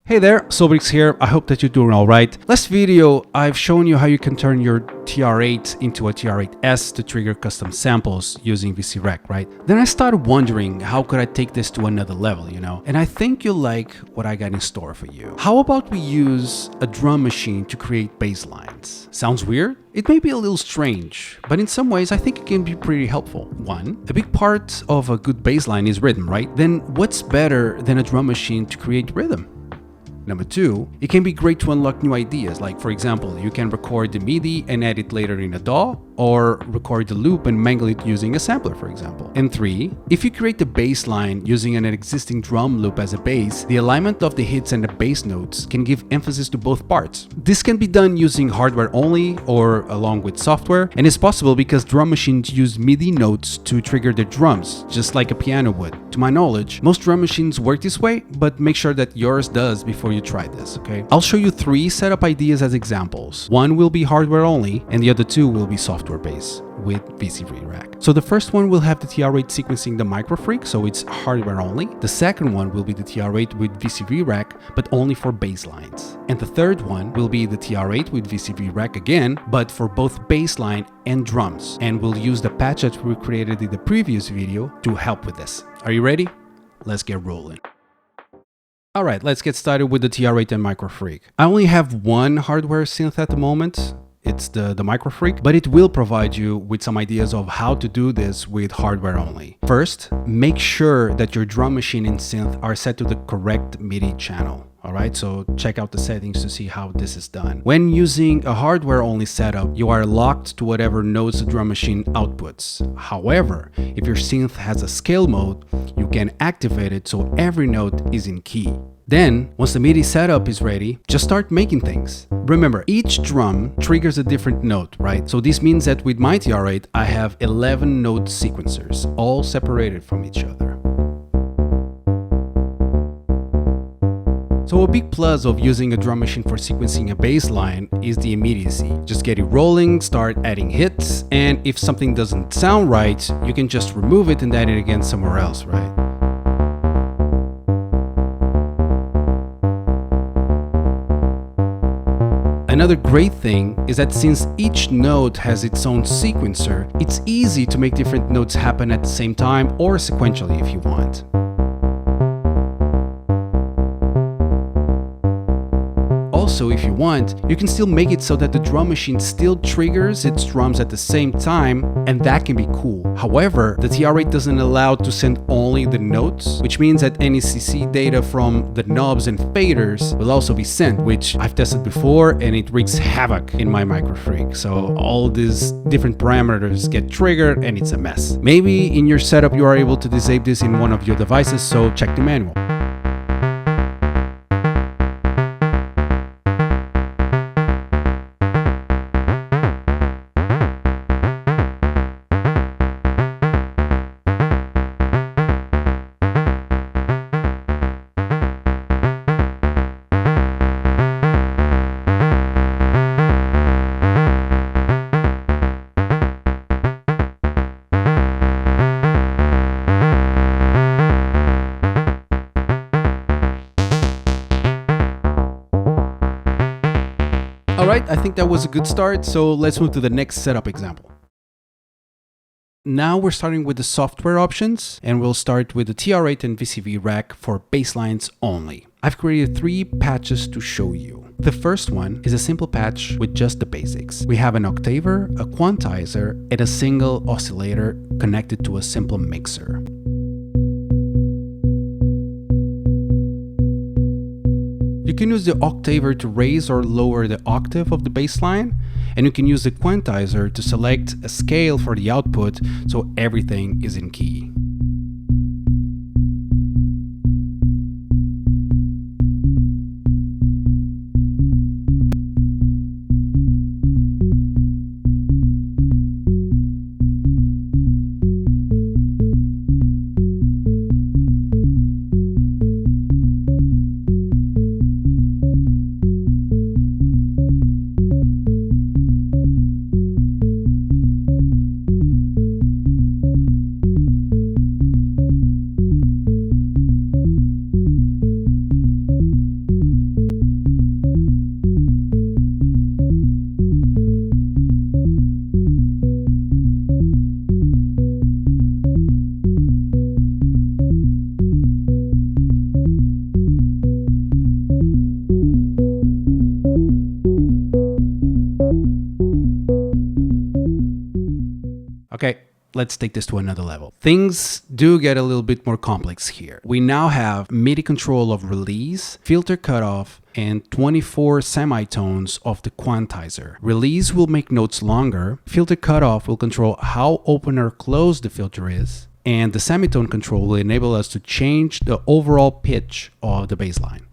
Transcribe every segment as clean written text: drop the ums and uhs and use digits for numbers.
Hey there, SoulBrix here. I hope that you're doing all right. Last video, I've shown you how you can turn your TR8 into a TR8S to trigger custom samples using VCREC, right? Then I started wondering how could I take this to another level, And I think you'll like what I got in store for you. How about we use a drum machine to create bass lines? Sounds weird? It may be a little strange, but in some ways I think it can be pretty helpful. One, a big part of a good bass line is rhythm, right? Then what's better than a drum machine to create rhythm? Number two, it can be great to unlock new ideas. Like for example, you can record the MIDI and add it later in a DAW, or record the loop and mangle it using a sampler, for example. And three, if you create the bass line using an existing drum loop as a bass, the alignment of the hits and the bass notes can give emphasis to both parts. This can be done using hardware only or along with software, and it's possible because drum machines use MIDI notes to trigger the drums, just like a piano would. To my knowledge, most drum machines work this way, but make sure that yours does before you try this, okay? I'll show you three setup ideas as examples. One will be hardware only, and the other two will be software based with VCREC. So the first one will have the TR8 sequencing the microfreak, so it's hardware only. The second one will be the TR8 with VCREC, but only for bass lines. And the third one will be the TR8 with VCREC again, but for both bass line and drums. And we'll use the patch that we created in the previous video to help with this. Are you ready? Let's get rolling. Alright, let's get started with the TR8 and microfreak. I only have one hardware synth at the moment. It's the microfreak, but it will provide you with some ideas of how to do this with hardware only. First, make sure that your drum machine and synth are set to the correct MIDI channel. Alright, so check out the settings to see how this is done. When using a hardware only setup, you are locked to whatever notes the drum machine outputs. However, if your synth has a scale mode, you can activate it so every note is in key. Then, once the MIDI setup is ready, just start making things. Remember, each drum triggers a different note, right? So this means that with my TR8, I have 11 note sequencers, all separated from each other. So a big plus of using a drum machine for sequencing a bass line is the immediacy. Just get it rolling, start adding hits, and if something doesn't sound right, you can just remove it and add it again somewhere else, right? Another great thing is that since each note has its own sequencer, it's easy to make different notes happen at the same time or sequentially if you want. Also, if you want, you can still make it so that the drum machine still triggers its drums at the same time, and that can be cool. However, the TR8 doesn't allow to send only the notes, which means that any CC data from the knobs and faders will also be sent, which I've tested before and it wreaks havoc in my microfreak. So all these different parameters get triggered and it's a mess. Maybe in your setup you are able to disable this in one of your devices, so check the manual. Alright, I think that was a good start, so let's move to the next setup example. Now we're starting with the software options, and we'll start with the TR8 and VCREC for bass lines only. I've created three patches to show you. The first one is a simple patch with just the basics. We have an octaver, a quantizer, and a single oscillator connected to a simple mixer. You can use the octaver to raise or lower the octave of the bass line, and you can use the quantizer to select a scale for the output so everything is in key. let's take this to another level. Things do get a little bit more complex here. We now have MIDI control of release, filter cutoff, and 24 semitones of the quantizer. Release will make notes longer. Filter cutoff will control how open or closed the filter is. And the semitone control will enable us to change the overall pitch of the bass line.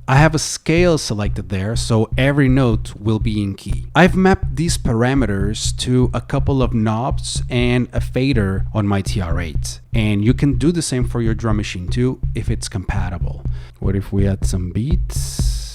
I have a scale selected there, so every note will be in key. I've mapped these parameters to a couple of knobs and a fader on my TR8. And you can do the same for your drum machine too, if it's compatible. What if we add some beats?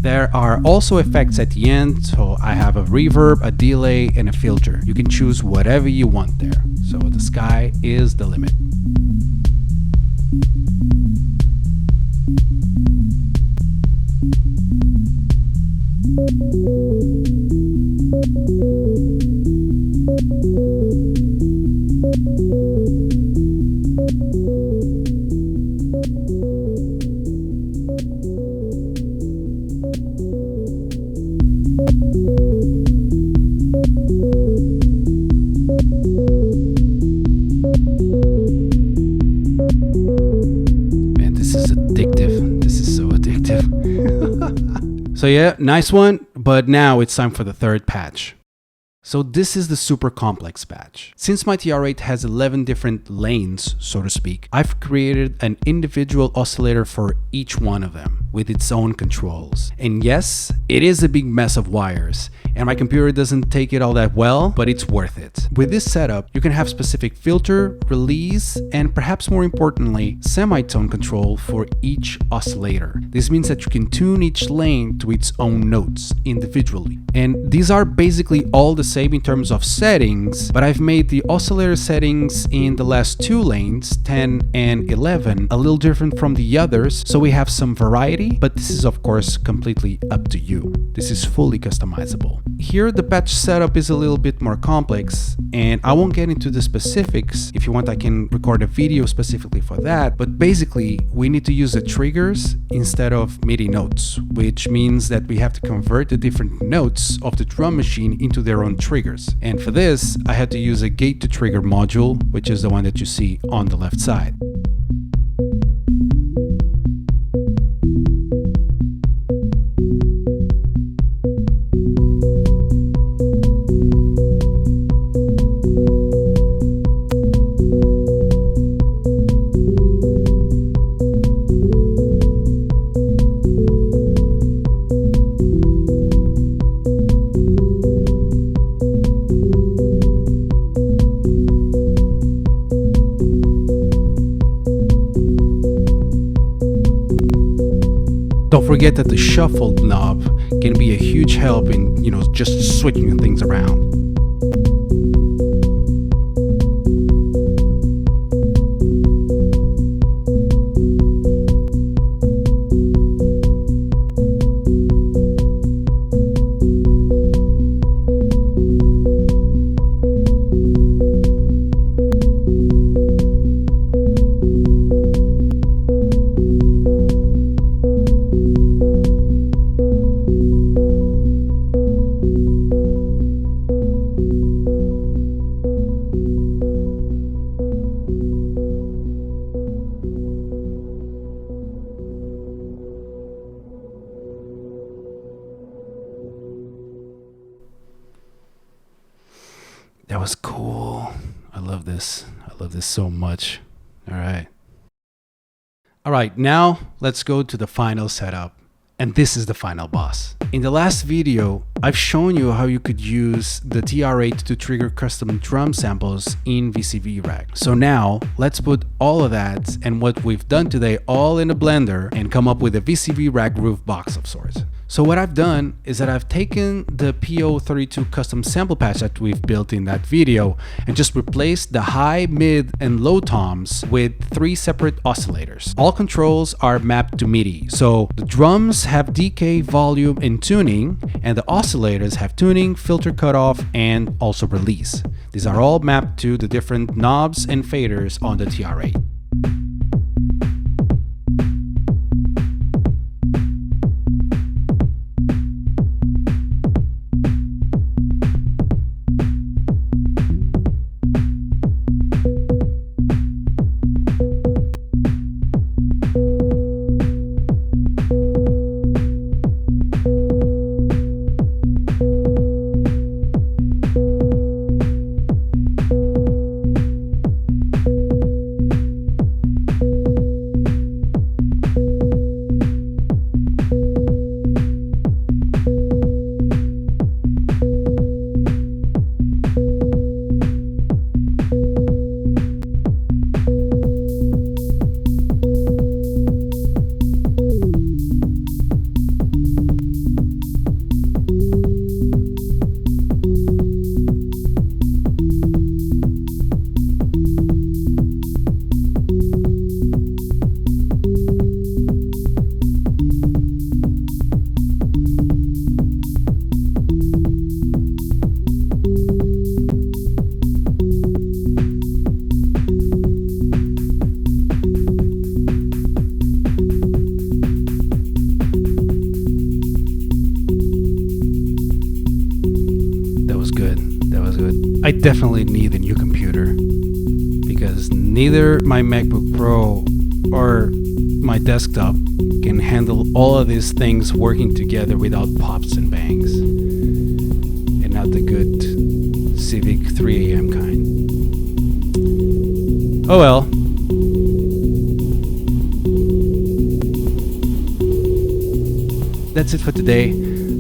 There are also effects at the end, so I have a reverb, a delay, and a filter. You can choose whatever you want there. So the sky is the limit. Man, this is addictive. This is so addictive. So yeah, nice one, but now it's time for the third patch. So this is the super complex patch. Since my TR8 has 11 different lanes, so to speak, I've created an individual oscillator for each one of them with its own controls. And yes, it is a big mess of wires, and my computer doesn't take it all that well, but it's worth it. With this setup, you can have specific filter, release, and perhaps more importantly, semitone control for each oscillator. This means that you can tune each lane to its own notes individually. And these are basically all the same in terms of settings, but I've made the oscillator settings in the last two lanes, 10 and 11, a little different from the others, so we have some variety, but this is of course completely up to you. This is fully customizable. Here the patch setup is a little bit more complex, and I won't get into the specifics. If you want, I can record a video specifically for that, but basically we need to use the triggers instead of MIDI notes, which means that we have to convert the different notes of the drum machine into their own triggers. And for this, I had to use a gate to trigger module, which is the one that you see on the left side. Don't forget that the shuffle knob can be a huge help in, just switching things around. That was cool. I love this. I love this so much. All right. All right, now let's go to the final setup. And this is the final boss. In the last video, I've shown you how you could use the TR8 to trigger custom drum samples in VCV Rack. So now let's put all of that and what we've done today all in a blender and come up with a VCV Rack groove box of sorts. So what I've done is that I've taken the PO32 custom sample patch that we've built in that video and just replaced the high, mid, and low toms with 3 separate oscillators. All controls are mapped to MIDI. So the drums have decay, volume, and tuning, and the oscillators have tuning, filter cutoff, and also release. These are all mapped to the different knobs and faders on the TR8. I definitely need a new computer because neither my MacBook Pro or my desktop can handle all of these things working together without pops and bangs, and not the good Civic 3 AM kind. Oh well. That's it for today.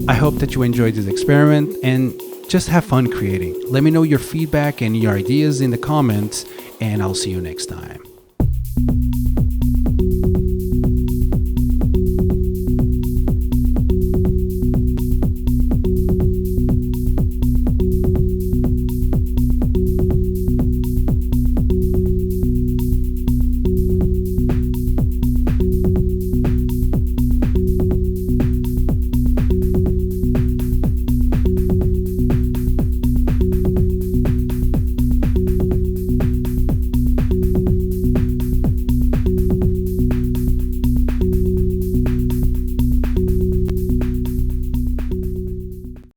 I hope that you enjoyed this experiment and just have fun creating. Let me know your feedback and your ideas in the comments, and I'll see you next time.